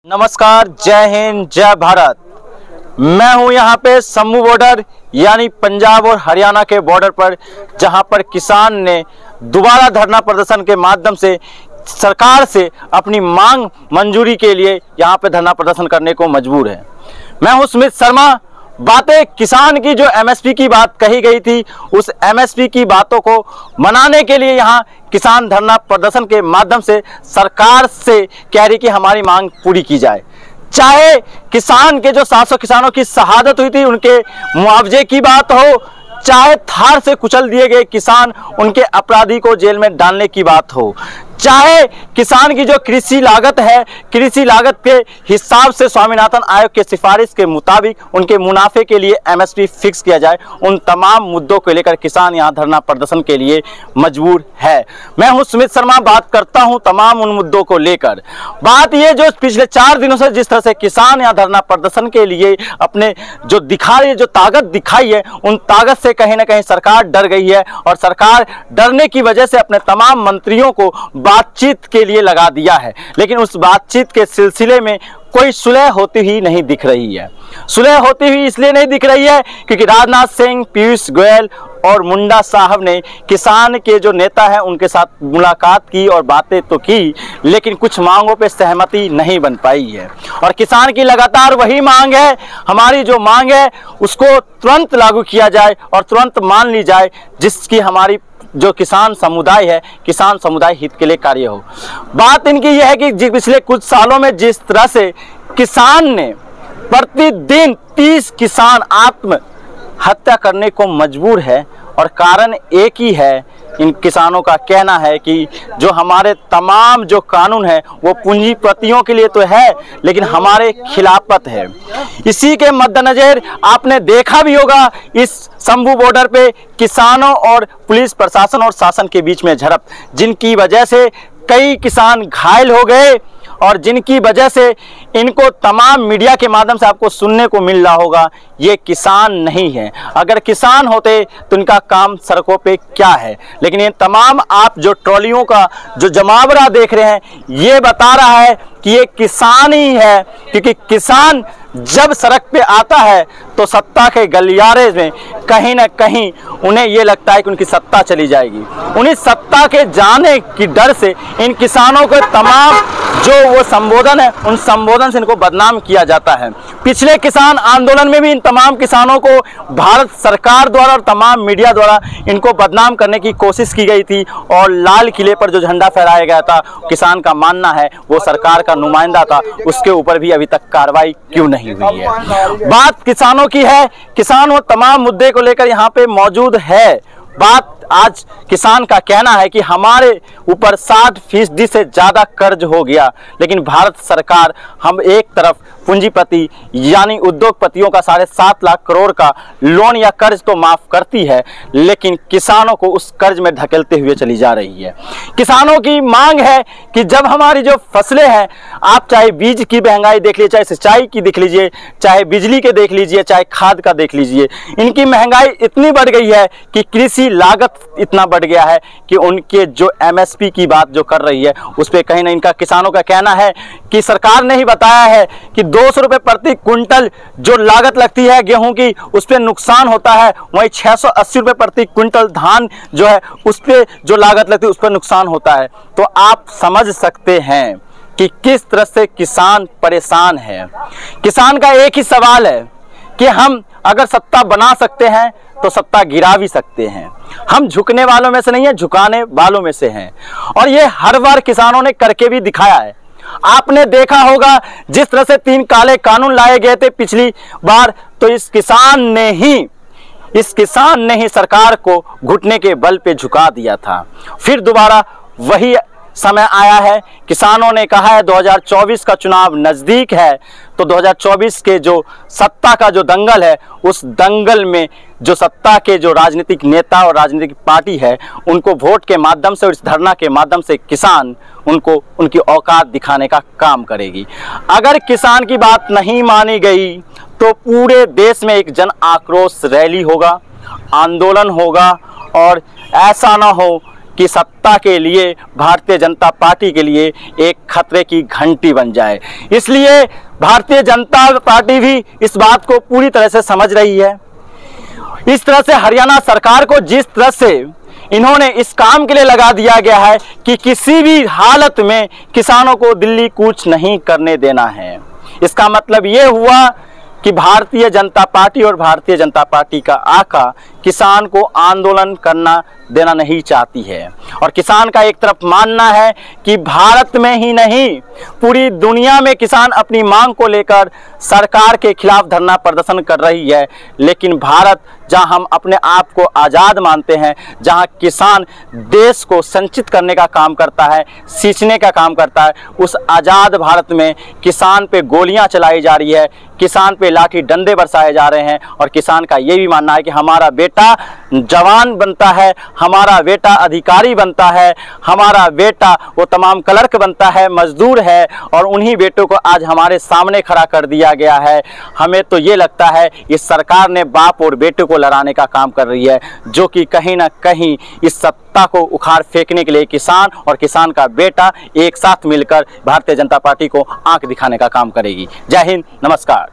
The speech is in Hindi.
नमस्कार, जय हिंद, जय भारत। मैं हूं यहां पे शंभू बॉर्डर यानी पंजाब और हरियाणा के बॉर्डर पर, जहां पर किसान ने दोबारा धरना प्रदर्शन के माध्यम से सरकार से अपनी मांग मंजूरी के लिए यहां पे धरना प्रदर्शन करने को मजबूर है। मैं हूं सुमित शर्मा। बातें किसान की जो एमएसपी की बात कही गई थी, उस एमएसपी की बातों को मनाने के लिए यहाँ किसान धरना प्रदर्शन के माध्यम से सरकार से कह रही कि हमारी मांग पूरी की जाए। चाहे किसान के जो 700 किसानों की शहादत हुई थी उनके मुआवजे की बात हो, चाहे थार से कुचल दिए गए किसान उनके अपराधी को जेल में डालने की बात हो, चाहे किसान की जो कृषि लागत है, कृषि लागत के हिसाब से स्वामीनाथन आयोग के सिफारिश के मुताबिक उनके मुनाफे के लिए एमएसपी फिक्स किया जाए, उन तमाम मुद्दों को लेकर किसान यहां धरना प्रदर्शन के लिए मजबूर है। मैं हूं सुमित शर्मा, बात करता हूं तमाम उन मुद्दों को लेकर। बात ये जो पिछले 4 दिनों से जिस तरह से किसान यहां धरना प्रदर्शन के लिए अपने जो ताकत दिखाई है, उन ताकत से कहीं ना कहीं सरकार डर गई है और सरकार डरने की वजह से अपने तमाम मंत्रियों को बातचीत के लिए लगा दिया है। लेकिन उस बातचीत के सिलसिले में कोई सुलह होती ही नहीं दिख रही है। सुलह होती हुई इसलिए नहीं दिख रही है क्योंकि राजनाथ सिंह, पीयूष गोयल और मुंडा साहब ने किसान के जो नेता हैं उनके साथ मुलाकात की और बातें तो की, लेकिन कुछ मांगों पे सहमति नहीं बन पाई है। और किसान की लगातार वही मांग है, हमारी जो मांग है उसको तुरंत लागू किया जाए और तुरंत मान ली जाए, जिसकी हमारी जो किसान समुदाय है, किसान समुदाय हित के लिए कार्य हो। बात इनकी यह है कि पिछले कुछ सालों में जिस तरह से किसान ने प्रतिदिन 30 किसान आत्महत्या करने को मजबूर है, और कारण एक ही है। इन किसानों का कहना है कि जो हमारे तमाम जो कानून है वो पूंजीपतियों के लिए तो है, लेकिन हमारे खिलाफत है। इसी के मद्देनजर आपने देखा भी होगा इस शंभू बॉर्डर पे किसानों और पुलिस प्रशासन और शासन के बीच में झड़प, जिनकी वजह से कई किसान घायल हो गए और जिनकी वजह से इनको तमाम मीडिया के माध्यम से आपको सुनने को मिल रहा होगा ये किसान नहीं है। अगर किसान होते तो इनका काम सड़कों पे क्या है। लेकिन ये तमाम आप जो ट्रॉलियों का जो जमावड़ा देख रहे हैं, ये बता रहा है कि ये किसान ही है, क्योंकि किसान जब सड़क पे आता है तो सत्ता के गलियारे में कहीं ना कहीं उन्हें ये लगता है कि उनकी सत्ता चली जाएगी। उन्हीं सत्ता के जाने की डर से इन किसानों के तमाम जो वो संबोधन है, उन संबोधन से इनको बदनाम किया जाता है। पिछले किसान आंदोलन में भी इन तमाम किसानों को भारत सरकार द्वारा और तमाम मीडिया द्वारा इनको बदनाम करने की कोशिश की गई थी, और लाल किले पर जो झंडा फहराया गया था, किसान का मानना है वो सरकार का नुमाइंदा था, उसके ऊपर भी अभी तक कार्रवाई क्यों नहीं हुई है। बात किसानों की है, किसान वो तमाम मुद्दे को लेकर यहाँ पे मौजूद है। बात आज किसान का कहना है कि हमारे ऊपर 60% से ज़्यादा कर्ज हो गया, लेकिन भारत सरकार हम एक तरफ पूंजीपति यानी उद्योगपतियों का 7.5 लाख करोड़ का लोन या कर्ज तो माफ़ करती है, लेकिन किसानों को उस कर्ज में धकेलते हुए चली जा रही है। किसानों की मांग है कि जब हमारी जो फसलें हैं, आप चाहे बीज की महंगाई देख लीजिए, चाहे सिंचाई की देख लीजिए, चाहे बिजली के देख लीजिए, चाहे खाद का देख लीजिए, इनकी महंगाई इतनी बढ़ गई है कि कृषि लागत इतना बढ़ गया है कि उनके जो एमएसपी की बात जो कर रही है उस पर कहीं ना इनका किसानों का कहना है कि सरकार ने ही बताया है कि 200 रुपये प्रति क्विंटल जो लागत लगती है गेहूं की, उस पर नुकसान होता है, वहीं 680 रुपये प्रति क्विंटल धान जो है उस पर जो लागत लगती है उस पर नुकसान होता है। तो आप समझ सकते हैं कि किस तरह से किसान परेशान है। किसान का एक ही सवाल है कि हम अगर सत्ता बना सकते हैं तो सत्ता गिरा भी सकते हैं। हम झुकने वालों में से नहीं है, झुकाने वालों में से हैं, और ये हर बार किसानों ने करके भी दिखाया है। आपने देखा होगा जिस तरह से 3 काले कानून लाए गए थे पिछली बार, तो इस किसान ने ही सरकार को घुटने के बल पे झुका दिया था। फिर दोबारा वही समय आया है। किसानों ने कहा है 2024 का चुनाव नज़दीक है, तो 2024 के जो सत्ता का जो दंगल है, उस दंगल में जो सत्ता के जो राजनीतिक नेता और राजनीतिक पार्टी है, उनको वोट के माध्यम से और इस धरना के माध्यम से किसान उनको उनकी औकात दिखाने का काम करेगी। अगर किसान की बात नहीं मानी गई तो पूरे देश में एक जन आक्रोश रैली होगा, आंदोलन होगा, और ऐसा ना हो कि सत्ता के लिए भारतीय जनता पार्टी के लिए एक खतरे की घंटी बन जाए। इसलिए भारतीय जनता पार्टी भी इस बात को पूरी तरह से समझ रही है। इस तरह से हरियाणा सरकार को जिस तरह से इन्होंने इस काम के लिए लगा दिया गया है कि किसी भी हालत में किसानों को दिल्ली कूच नहीं करने देना है। इसका मतलब ये हुआ कि भारतीय जनता पार्टी और भारतीय जनता पार्टी का आका किसान को आंदोलन करना देना नहीं चाहती है। और किसान का एक तरफ मानना है कि भारत में ही नहीं पूरी दुनिया में किसान अपनी मांग को लेकर सरकार के खिलाफ धरना प्रदर्शन कर रही है, लेकिन भारत जहां हम अपने आप को आज़ाद मानते हैं, जहां किसान देश को संचित करने का काम करता है, सींचने का काम करता है, उस आज़ाद भारत में किसान पे गोलियां चलाई जा रही है, किसान पे लाठी डंडे बरसाए जा रहे हैं। और किसान का ये भी मानना है कि हमारा बेटा जवान बनता है, हमारा बेटा अधिकारी बनता है, हमारा बेटा वो तमाम क्लर्क बनता है, मजदूर है, और उन्हीं बेटों को आज हमारे सामने खड़ा कर दिया गया है। हमें तो ये लगता है इस सरकार ने बाप और बेटे को लड़ाने का काम कर रही है, जो कि कहीं ना कहीं इस सत्ता को उखाड़ फेंकने के लिए किसान और किसान का बेटा एक साथ मिलकर भारतीय जनता पार्टी को आंख दिखाने का काम करेगी। जय हिंद, नमस्कार।